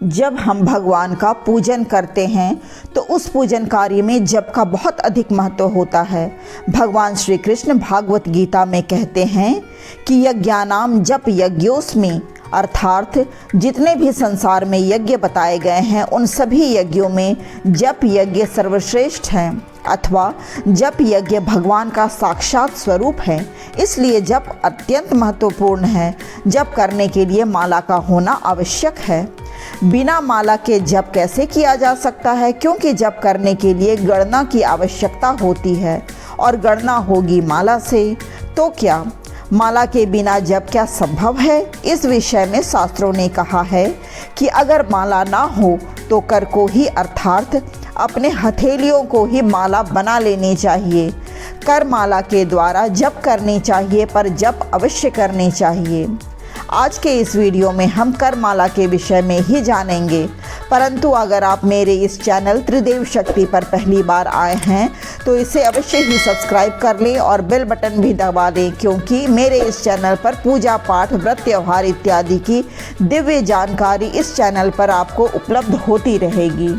जब हम भगवान का पूजन करते हैं तो उस पूजन कार्य में जप का बहुत अधिक महत्व होता है। भगवान श्री कृष्ण भागवत गीता में कहते हैं कि यज्ञानाम जप यज्ञोस्मि, अर्थात जितने भी संसार में यज्ञ बताए गए हैं उन सभी यज्ञों में जप यज्ञ सर्वश्रेष्ठ है, अथवा जप यज्ञ भगवान का साक्षात स्वरूप है। इसलिए जप अत्यंत महत्वपूर्ण है। जप करने के लिए माला का होना आवश्यक है। बिना माला के जप कैसे किया जा सकता है? क्योंकि जप करने के लिए गणना की आवश्यकता होती है और गणना होगी माला से। तो क्या माला के बिना जप क्या संभव है? इस विषय में शास्त्रों ने कहा है कि अगर माला ना हो तो कर को ही, अर्थात अपने हथेलियों को ही माला बना लेनी चाहिए। कर माला के द्वारा जप करनी चाहिए, पर जप अवश्य करनी चाहिए। आज के इस वीडियो में हम कर माला के विषय में ही जानेंगे। परंतु अगर आप मेरे इस चैनल त्रिदेव शक्ति पर पहली बार आए हैं तो इसे अवश्य ही सब्सक्राइब कर लें और बेल बटन भी दबा दें, क्योंकि मेरे इस चैनल पर पूजा पाठ, व्रत त्योहार इत्यादि की दिव्य जानकारी इस चैनल पर आपको उपलब्ध होती रहेगी।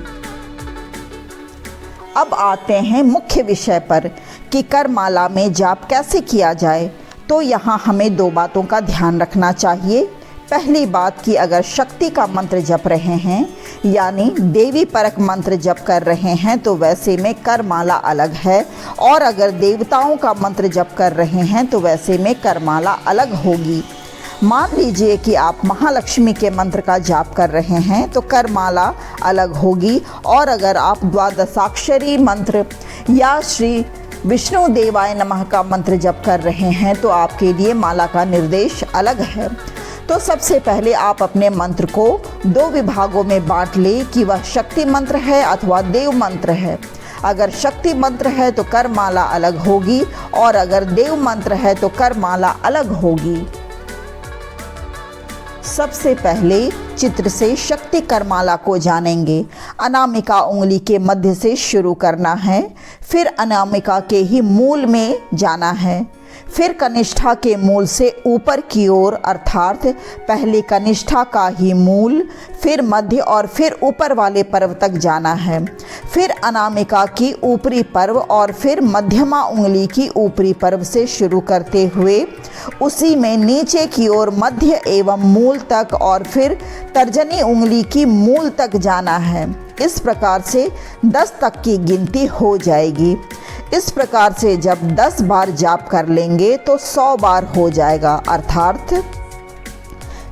अब आते हैं मुख्य विषय पर कि कर माला में जाप कैसे किया जाए। तो यहाँ हमें दो बातों का ध्यान रखना चाहिए। पहली बात कि अगर शक्ति का मंत्र जप रहे हैं, यानी देवी परक मंत्र जप कर रहे हैं, तो वैसे में कर माला अलग है, और अगर देवताओं का मंत्र जप कर रहे हैं तो वैसे में कर माला अलग होगी। मान लीजिए कि आप महालक्ष्मी के मंत्र का जाप कर रहे हैं तो कर माला अलग होगी, और अगर आप द्वादशाक्षरी मंत्र या श्री विष्णु देवाय नमः का मंत्र जप कर रहे हैं तो आपके लिए माला का निर्देश अलग है। तो सबसे पहले आप अपने मंत्र को दो विभागों में बांट लें कि वह शक्ति मंत्र है अथवा देव मंत्र है। अगर शक्ति मंत्र है तो कर माला अलग होगी, और अगर देव मंत्र है तो कर माला अलग होगी। सबसे पहले चित्र से शक्ति करमाला को जानेंगे। अनामिका उंगली के मध्य से शुरू करना है, फिर अनामिका के ही मूल में जाना है, फिर कनिष्ठा के मूल से ऊपर की ओर, अर्थात पहले कनिष्ठा का ही मूल, फिर मध्य और फिर ऊपर वाले पर्व तक जाना है, फिर अनामिका की ऊपरी पर्व और फिर मध्यमा उंगली की ऊपरी पर्व से शुरू करते हुए उसी में नीचे की ओर मध्य एवं मूल तक और फिर तर्जनी उंगली की मूल तक जाना है। इस प्रकार से 10 तक की गिनती हो जाएगी। इस प्रकार से जब 10 बार जाप कर लेंगे तो 100 बार हो जाएगा, अर्थात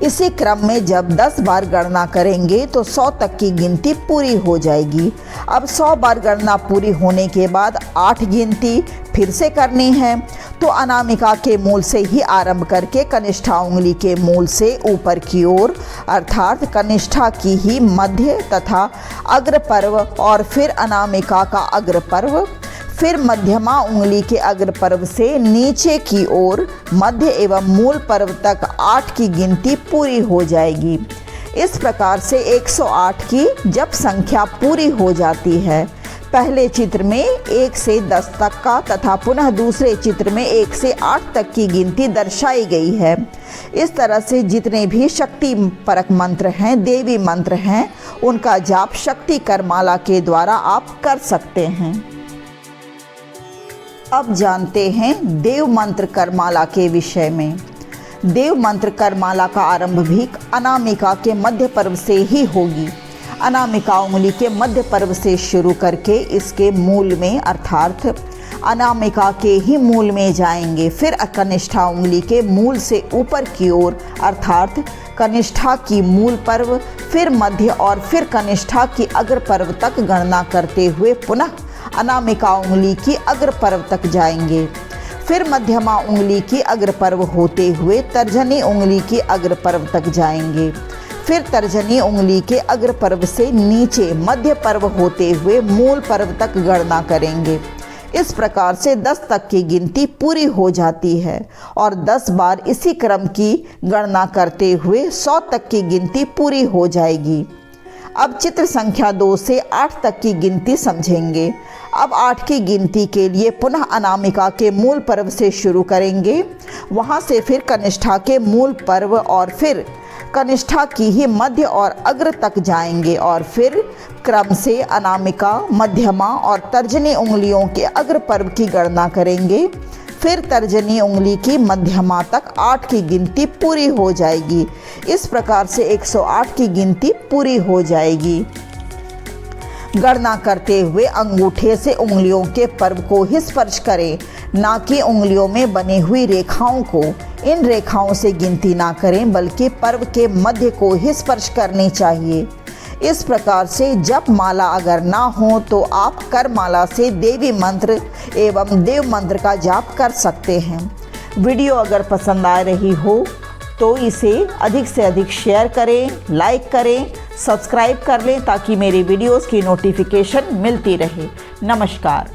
इसी क्रम में जब 10 बार गणना करेंगे तो 100 तक की गिनती पूरी हो जाएगी। अब 100 बार गणना पूरी होने के बाद 8 गिनती फिर से करनी है। तो अनामिका के मूल से ही आरंभ करके कनिष्ठा उंगली के मूल से ऊपर की ओर, अर्थात कनिष्ठा की ही मध्य तथा अग्र पर्व और फिर अनामिका का अग्र पर्व, फिर मध्यमा उंगली के अग्र पर्व से नीचे की ओर मध्य एवं मूल पर्व तक 8 की गिनती पूरी हो जाएगी। इस प्रकार से 108 की जप संख्या पूरी हो जाती है। पहले चित्र में 1 से 10 तक का तथा पुनः दूसरे चित्र में 1 से 8 तक की गिनती दर्शाई गई है। इस तरह से जितने भी शक्ति परक मंत्र हैं, देवी मंत्र हैं, उनका जाप शक्ति करमाला के द्वारा आप कर सकते हैं। अब जानते हैं देव मंत्र करमाला के विषय में। देव मंत्र करमाला का आरंभ भी अनामिका के मध्य पर्व से ही होगी। अनामिका उंगली के मध्य पर्व से शुरू करके इसके मूल में, अर्थात अनामिका के ही मूल में जाएंगे, फिर कनिष्ठा उंगली के मूल से ऊपर की ओर, अर्थात कनिष्ठा की मूल पर्व, फिर मध्य और फिर कनिष्ठा की अग्र पर्व तक गणना करते हुए पुनः अनामिका उंगली की अग्र पर्व तक जाएंगे, फिर मध्यमा उंगली की अग्र पर्व होते हुए तर्जनी उंगली की अग्र पर्व तक जाएंगे, फिर तर्जनी उंगली के अग्र पर्व से नीचे मध्य पर्व होते हुए मूल पर्व तक गणना करेंगे। इस प्रकार से 10 तक की गिनती पूरी हो जाती है और 10 बार इसी क्रम की गणना करते हुए 100 तक की गिनती पूरी हो जाएगी। अब चित्र संख्या 2 से 8 तक की गिनती समझेंगे। अब 8 की गिनती के लिए पुनः अनामिका के मूल पर्व से शुरू करेंगे, वहाँ से फिर कनिष्ठा के मूल पर्व और फिर कनिष्ठा की ही मध्य और अग्र तक जाएंगे और फिर क्रम से अनामिका, मध्यमा और तर्जनी उंगलियों के अग्र पर्व की गणना करेंगे। फिर तर्जनी उंगली की मध्यमा तक 8 की गिनती पूरी हो जाएगी। इस प्रकार से 108 की गिनती पूरी हो जाएगी। गणना करते हुए अंगूठे से उंगलियों के पर्व को ही स्पर्श करें, ना कि उंगलियों में बनी हुई रेखाओं को। इन रेखाओं से गिनती ना करें, बल्कि पर्व के मध्य को ही स्पर्श करनी चाहिए। इस प्रकार से जप माला अगर ना हो तो आप कर माला से देवी मंत्र एवं देव मंत्र का जाप कर सकते हैं। वीडियो अगर पसंद आ रही हो तो इसे अधिक से अधिक शेयर करें, लाइक करें, सब्सक्राइब कर लें ताकि मेरी वीडियोस की नोटिफिकेशन मिलती रहे। नमस्कार।